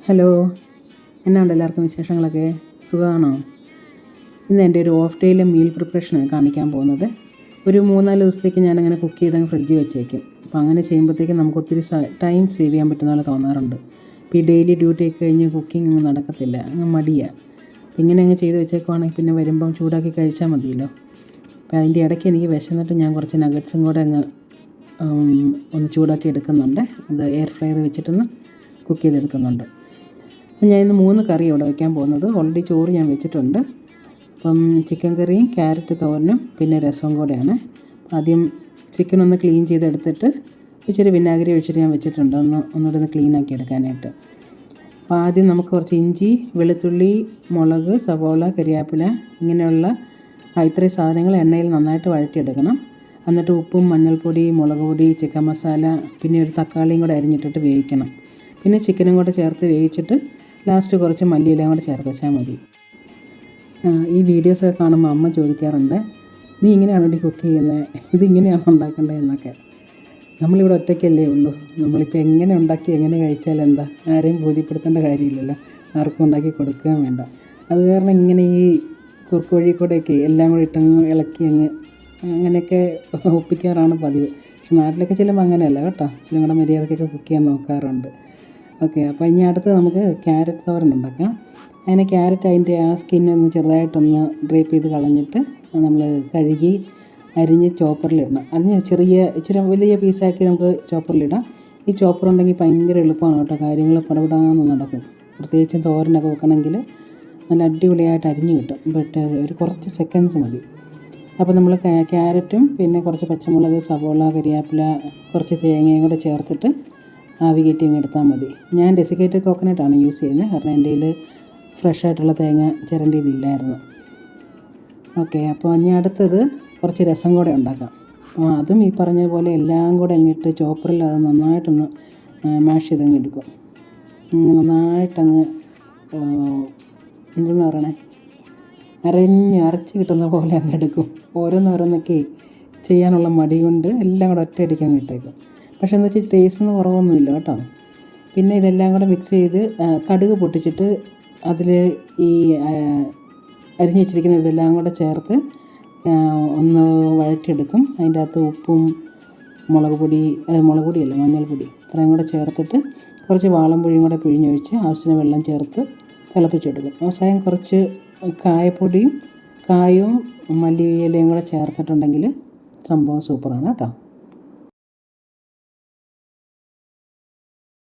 Hello, എന്നാണ്ട് എല്ലാവർക്കും വിശേഷങ്ങളൊക്കെ? സുഖമാണോ? ഇന്ന് എൻ്റെ ഒരു ഓഫ് ഡേയിലെ മീൽ പ്രിപ്പറേഷനാണ് കാണിക്കാൻ പോകുന്നത്. ഒരു 3-4 ദിവസത്തേക്ക് ഞാനങ്ങനെ കുക്ക് ചെയ്തങ്ങ് ഫ്രിഡ്ജിൽ വെച്ചേക്കും. അപ്പോൾ അങ്ങനെ ചെയ്യുമ്പോഴത്തേക്കും നമുക്ക് ഒത്തിരി ടൈം സേവ് ചെയ്യാൻ പറ്റുന്ന പോലെ തോന്നാറുണ്ട്. ഇപ്പോൾ ഈ ഡെയിലി ഡ്യൂട്ടിയൊക്കെ കഴിഞ്ഞ് കുക്കിംഗ് ഒന്നും നടക്കത്തില്ല, അങ്ങ് മടിയാണ്. അപ്പോൾ ഇങ്ങനെ അങ്ങ് ചെയ്ത് വെച്ചേക്കുവാണെങ്കിൽ പിന്നെ വരുമ്പം ചൂടാക്കി കഴിച്ചാൽ മതിയല്ലോ. അപ്പോൾ അതിൻ്റെ ഇടയ്ക്ക് എനിക്ക് വിശന്നിട്ട് ഞാൻ കുറച്ച് നഗറ്റ്സും കൂടെ അങ്ങ് ഒന്ന് ചൂടാക്കി എടുക്കുന്നുണ്ട്. അത് എയർ ഫ്രയർ വെച്ചിട്ടൊന്ന് കുക്ക് ചെയ്തെടുക്കുന്നുണ്ട്. അപ്പം ഞാൻ ഇന്ന് 3 കറി ഇവിടെ വയ്ക്കാൻ പോകുന്നത്. ഓൾറെഡി ചോറ് ഞാൻ വെച്ചിട്ടുണ്ട്. അപ്പം ചിക്കൻ കറിയും ക്യാരറ്റ് തോരനും പിന്നെ രസവും കൂടെയാണ്. ആദ്യം ചിക്കൻ ഒന്ന് ക്ലീൻ ചെയ്തെടുത്തിട്ട് ഇച്ചിരി വിനാഗിരി ഒഴിച്ചിട്ട് ഞാൻ വെച്ചിട്ടുണ്ട്, ഒന്നുകൂടെ ഒന്ന് ക്ലീനാക്കി എടുക്കാനായിട്ട്. അപ്പോൾ ആദ്യം നമുക്ക് കുറച്ച് ഇഞ്ചി, വെളുത്തുള്ളി, മുളക്, സവോള, കരിയാപ്പില ഇങ്ങനെയുള്ള ഇത്രയും സാധനങ്ങൾ എണ്ണയിൽ നന്നായിട്ട് വഴറ്റിയെടുക്കണം. എന്നിട്ട് ഉപ്പും മഞ്ഞൾപ്പൊടി, മുളക് പൊടി, ചിക്കൻ മസാല, പിന്നെ ഒരു തക്കാളിയും കൂടെ അരിഞ്ഞിട്ടിട്ട് വേവിക്കണം. പിന്നെ ചിക്കനും കൂടെ ചേർത്ത് വേവിച്ചിട്ട് ലാസ്റ്റ് കുറച്ച് മല്ലിയിലയും കൂടെ ചേർത്ത് വെച്ചാൽ മതി. ഈ വീഡിയോസൊക്കെ കാണുമ്പോൾ അമ്മ ചോദിക്കാറുണ്ട്, നീ ഇങ്ങനെയാണോ കുക്ക് ചെയ്യുന്നത്, ഇതിങ്ങനെയാണോ ഉണ്ടാക്കേണ്ടത് എന്നൊക്കെ. നമ്മളിവിടെ ഒറ്റയ്ക്കല്ലേ ഉള്ളൂ. നമ്മളിപ്പോൾ എങ്ങനെ ഉണ്ടാക്കി എങ്ങനെ കഴിച്ചാൽ എന്താ, ആരെയും ബോധ്യപ്പെടുത്തേണ്ട കാര്യമില്ലല്ലോ, ആർക്കും ഉണ്ടാക്കി കൊടുക്കുകയും വേണ്ട. അത് കാരണം ഇങ്ങനെ ഈ കുറുക്ക് വഴി കൂടെയൊക്കെ എല്ലാം കൂടി ഇട്ടങ്ങ് ഇളക്കി അങ്ങനെയൊക്കെ ഒപ്പിക്കാറാണ് പതിവ്. പക്ഷെ നാട്ടിലൊക്കെ ചെല്ലുമ്പോൾ അങ്ങനെയല്ല കേട്ടോ, ഇച്ചിരി കൂടെ മര്യാദക്കൊക്കെ കുക്ക് ചെയ്യാൻ നോക്കാറുണ്ട്. ഓക്കെ, അപ്പോൾ ഇനി അടുത്ത് നമുക്ക് ക്യാരറ്റ് തോരൻ ഉണ്ടാക്കാം. അതിന് ക്യാരറ്റ് അതിൻ്റെ ആ സ്കിന്നൊന്ന് ചെറുതായിട്ടൊന്ന് ഡ്രേപ്പ് ചെയ്ത് കളഞ്ഞിട്ട് നമ്മൾ കഴുകി അരിഞ്ഞ് ചോപ്പറിലിടണം. അരിഞ്ഞ് ഇച്ചിരി വലിയ പീസാക്കി നമുക്ക് ചോപ്പറിലിടാം. ഈ ചോപ്പർ ഉണ്ടെങ്കിൽ ഭയങ്കര എളുപ്പമാണ് കേട്ടോ, കാര്യങ്ങൾ പടപടാന്ന് നടക്കും. പ്രത്യേകിച്ചും തോരനൊക്കെ വെക്കണമെങ്കിൽ നല്ല അടിപൊളിയായിട്ട് അരിഞ്ഞ് കിട്ടും. ബട്ട് ഒരു കുറച്ച് സെക്കൻഡ്സ് മതി. അപ്പോൾ നമ്മൾ ക്യാരറ്റും പിന്നെ കുറച്ച് പച്ചമുളക്, സവോള, കരിയാപ്പില, കുറച്ച് തേങ്ങയും കൂടെ ചേർത്തിട്ട് ആവി കയറ്റി അങ്ങ് എടുത്താൽ മതി. ഞാൻ ഡെസിക്കേറ്റഡ് കോക്കനട്ടാണ് യൂസ് ചെയ്യുന്നത്, കാരണം എൻ്റെ കയ്യിൽ ഫ്രഷായിട്ടുള്ള തേങ്ങ ചിരണ്ടിയതില്ലായിരുന്നു. ഓക്കെ, അപ്പോൾ ഇനി അടുത്തത് കുറച്ച് രസം കൂടെ ഉണ്ടാക്കാം. അതും ഈ പറഞ്ഞ പോലെ എല്ലാം കൂടെ അങ്ങിട്ട് ചോപ്പറിൽ അത് നന്നായിട്ടൊന്ന് മാഷ് ചെയ്തങ്ങ് എടുക്കും. നന്നായിട്ടങ്ങ് എന്തെന്ന് പറയണേ, അരച്ച് കിട്ടുന്ന പോലെ അങ്ങ് എടുക്കും. ഓരോന്നോരോന്നൊക്കെ ചെയ്യാനുള്ള മടി കൊണ്ട് എല്ലാം കൂടെ ഒറ്റയടിക്ക് അങ്ങ് ഇട്ടേക്കും. പക്ഷേ എന്ന് വെച്ചാൽ ടേസ്റ്റിന് കുറവൊന്നുമില്ല കേട്ടോ. പിന്നെ ഇതെല്ലാം കൂടെ മിക്സ് ചെയ്ത് കടുക് പൊട്ടിച്ചിട്ട് അതിൽ ഈ അരിഞ്ഞ് വെച്ചിരിക്കുന്ന ഇതെല്ലാം കൂടെ ചേർത്ത് ഒന്ന് വഴറ്റിയെടുക്കും. അതിൻ്റെ അകത്ത് ഉപ്പും മുളക് പൊടിയല്ല മഞ്ഞൾപ്പൊടി ഇത്രയും കൂടെ ചേർത്തിട്ട് കുറച്ച് വാളംപുളിയും കൂടെ പിഴിഞ്ഞൊഴിച്ച് ആവശ്യത്തിന് വെള്ളം ചേർത്ത് തിളപ്പിച്ചെടുക്കും. അവസാനം കുറച്ച് കായവും മല്ലിയിലയും കൂടെ ചേർത്തിട്ടുണ്ടെങ്കിൽ സംഭവം സൂപ്പറാണ് കേട്ടോ.